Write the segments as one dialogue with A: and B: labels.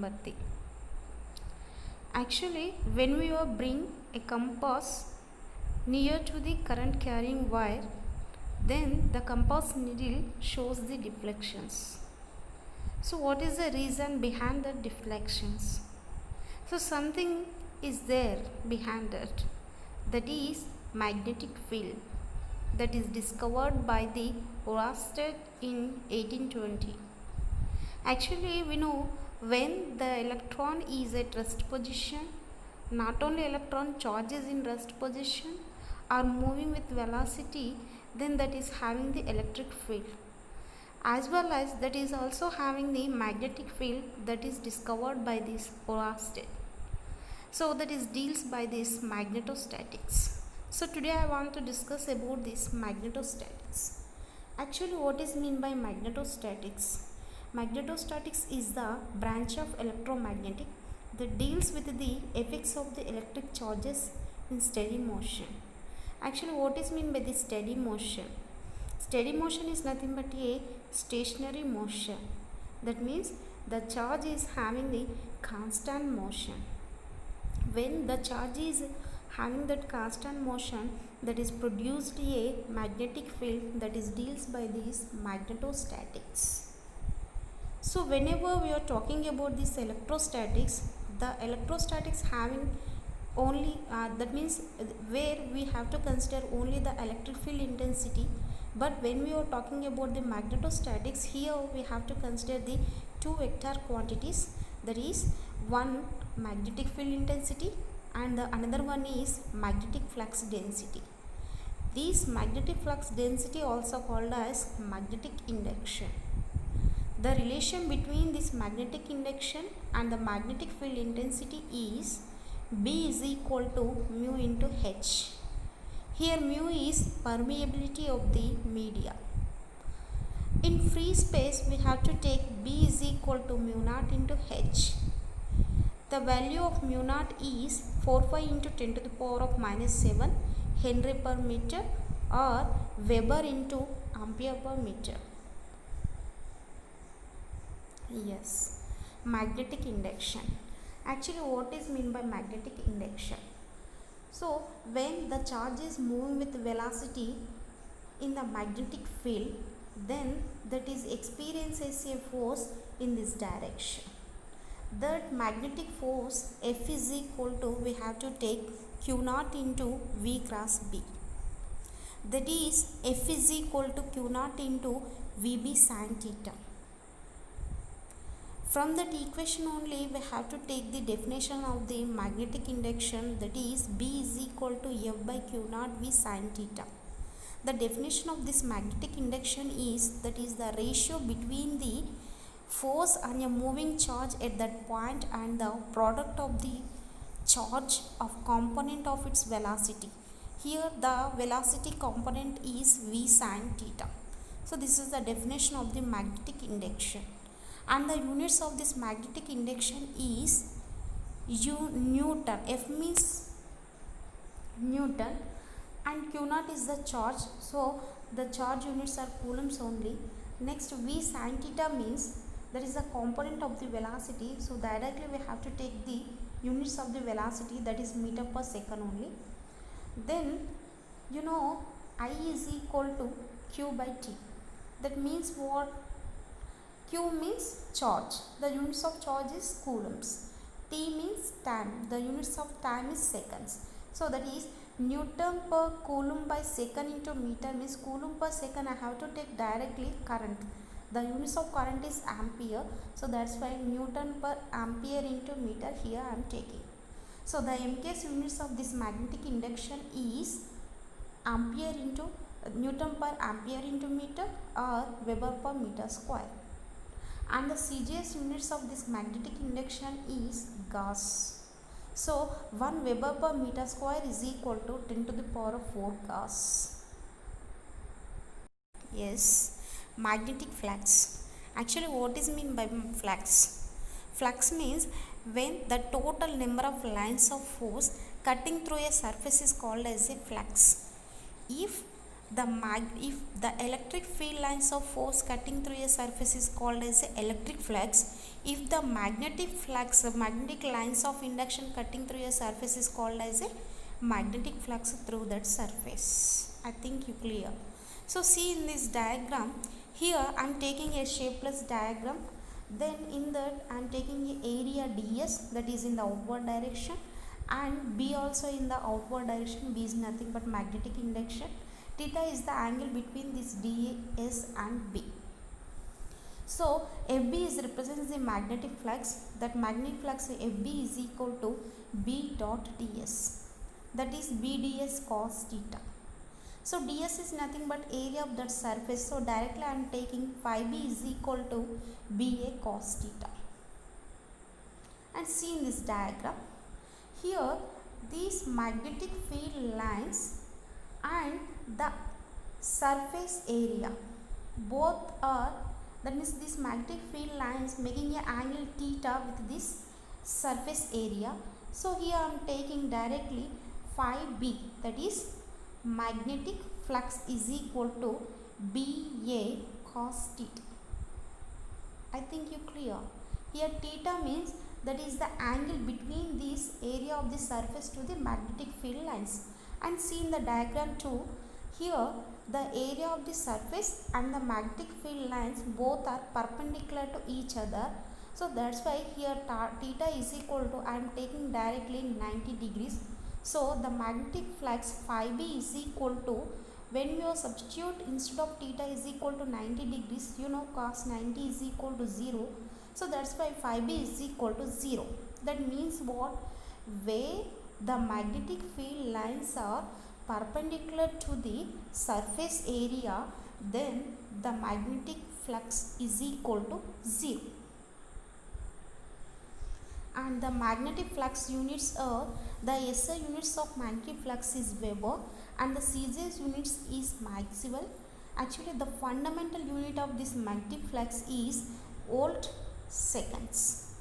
A: number 3. Actually, when we bring a compass near to the current carrying wire, then the compass needle shows the deflections. So what is the reason behind the deflections? So something is there behind it, that is magnetic field, that is discovered by the Oersted in 1820. Actually, we know when the electron is at rest position, not only electron charges in rest position are moving with velocity, then that is having the electric field, as well as that is also having the magnetic field that is discovered by this Oersted. So that is deals by this magnetostatics. So today I want to discuss about this magnetostatics. Actually, what is mean by magnetostatics? Magnetostatics is the branch of electromagnetic that deals with the effects of the electric charges in steady motion. Actually, what is mean by the steady motion? Steady motion is nothing but a stationary motion. That means the charge is having the constant motion. When the charge is having that constant motion, that is produced a magnetic field that is deals by these magnetostatics. So whenever we are talking about this electrostatics, the electrostatics having only that means where we have to consider only the electric field intensity, but when we are talking about the magnetostatics, here we have to consider the two vector quantities, that is one magnetic field intensity and the another one is magnetic flux density. This magnetic flux density also called as magnetic induction. The relation between this magnetic induction and the magnetic field intensity is B is equal to mu into H. Here mu is permeability of the media. In free space we have to take B is equal to mu naught into H. The value of mu naught is 45 into 10 to the power of minus 7 Henry per meter or Weber into ampere per meter. Yes, magnetic induction. Actually, what is mean by magnetic induction? So, when the charge is moving with velocity in the magnetic field, then that is experiences a force in this direction. That magnetic force F is equal to, we have to take Q naught into V cross B. That is F is equal to Q naught into VB sin theta. From that equation only we have to take the definition of the magnetic induction, that is B is equal to F by Q naught V sin theta. The definition of this magnetic induction is, that is the ratio between the force on a moving charge at that point and the product of the charge of component of its velocity. Here the velocity component is V sin theta. So this is the definition of the magnetic induction. And the units of this magnetic induction is Newton. F means Newton and Q naught is the charge, so the charge units are coulombs only. Next, V sin theta means that is the component of the velocity, so directly we have to take the units of the velocity, that is meter per second only. Then you know I is equal to Q by T. That means what? Q means charge, the units of charge is coulombs. T means time, the units of time is seconds. So that is Newton per coulomb by second into meter means coulomb per second. I have to take directly current. The units of current is ampere. So that's why Newton per ampere into meter here I am taking. So the MKS units of this magnetic induction is ampere into Newton per ampere into meter or Weber per meter square. And the CGS units of this magnetic induction is Gauss. So 1 Weber per meter square is equal to 10 to the power of 4 Gauss. Yes, magnetic flux. Actually, what is mean by flux? Flux means when the total number of lines of force cutting through a surface is called as a flux. If if the electric field lines of force cutting through a surface is called as a electric flux, if the magnetic lines of induction cutting through a surface is called as a magnetic flux through that surface. I think you clear. So see in this diagram, here I am taking a shapeless diagram, then in that I am taking a area ds, that is in the outward direction, and b also in the outward direction. B is nothing but magnetic induction. Theta is the angle between this ds and b. So FB is represents the magnetic flux. That magnetic flux FB is equal to B dot ds, that is B ds cos theta. So ds is nothing but area of that surface. So directly I am taking phi b is equal to BA cos theta. And see in this diagram, here these magnetic field lines and the surface area both are, that means this magnetic field lines making an angle theta with this surface area. So here I am taking directly phi b, that is magnetic flux is equal to BA cos theta. I think you clear. Here theta means that is the angle between this area of the surface to the magnetic field lines. And see in the diagram too, here the area of the surface and the magnetic field lines both are perpendicular to each other. So that's why here theta is equal to, I am taking directly 90 degrees. So the magnetic flux phi b is equal to, when you substitute instead of theta is equal to 90 degrees, you know cos 90 is equal to 0. So that's why phi b is equal to 0. That means what? Where the magnetic field lines are perpendicular to the surface area, then the magnetic flux is equal to 0. And the magnetic flux units are, the SI units of magnetic flux is Weber and the CGS units is Maxwell. Actually the fundamental unit of this magnetic flux is volt seconds.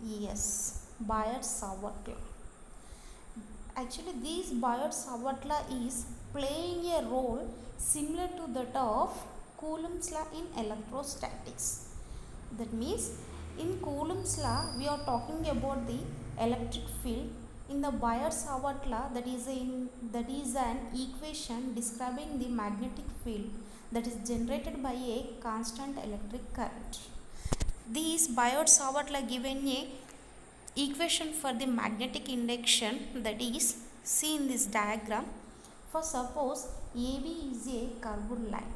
A: Yes, Biot-Savart law. Actually this Biot-Savart law is playing a role similar to that of Coulomb's law in electrostatics. That means in Coulomb's law we are talking about the electric field. In the Biot-Savart law, that is an equation describing the magnetic field that is generated by a constant electric current. This Biot-Savart law given a equation for the magnetic induction, that is, see in this diagram. For suppose AB is a curved line.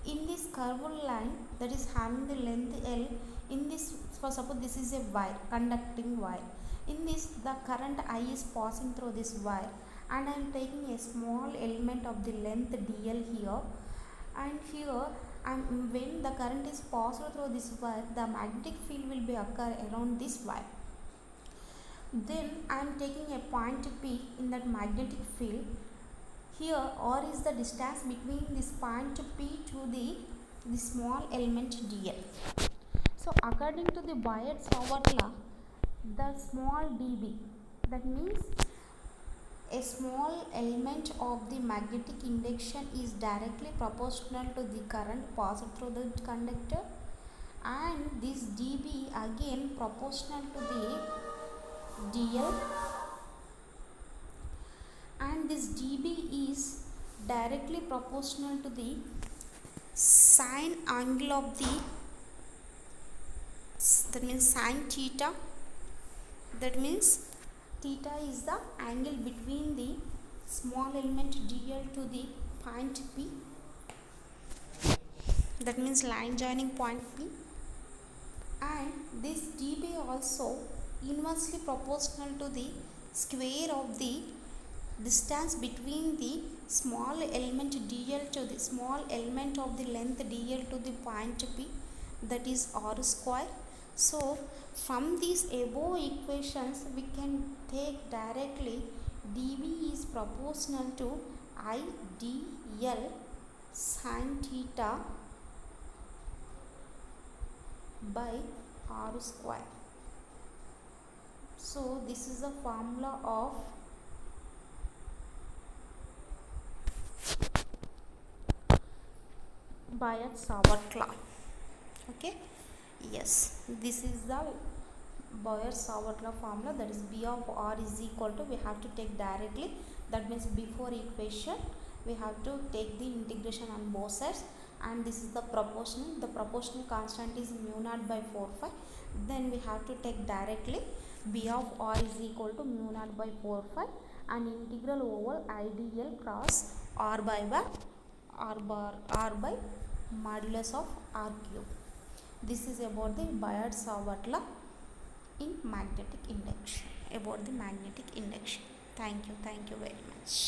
A: In this curved line that is having the length L, in this, for suppose this is a wire, conducting wire. In this the current I is passing through this wire and I am taking a small element of the length dl here, and here when the current is passed through this wire, the magnetic field will be occur around this wire. Then I am taking a point P in that magnetic field. Here R is the distance between this point P to the small element dl. So according to the Biot-Savart law, the small dB, that means a small element of the magnetic induction is directly proportional to the current passed through the conductor, and this dB again proportional to the dl, and this dB is directly proportional to the sine angle of the, that means sine theta. That means theta is the angle between the small element dl to the point P, that means line joining point P, and this dB also inversely proportional to the square of the distance between the small element dl to the small element of the length dl to the point P, that is r square. So from these above equations we can take directly dB is proportional to I dl sin theta by r square. So this is the formula of Biot-Savart law. Okay, yes, this is the Biot-Savart law formula, that is B of R is equal to, we have to take directly, that means before equation we have to take the integration on both sides, and this is the proportional constant is mu naught by 4 phi. Then we have to take directly B of R is equal to mu naught by 4 phi and integral over IDL cross R by R by modulus of R cube. This is about the Biot-Savart law in magnetic induction, about the magnetic induction. Thank you very much.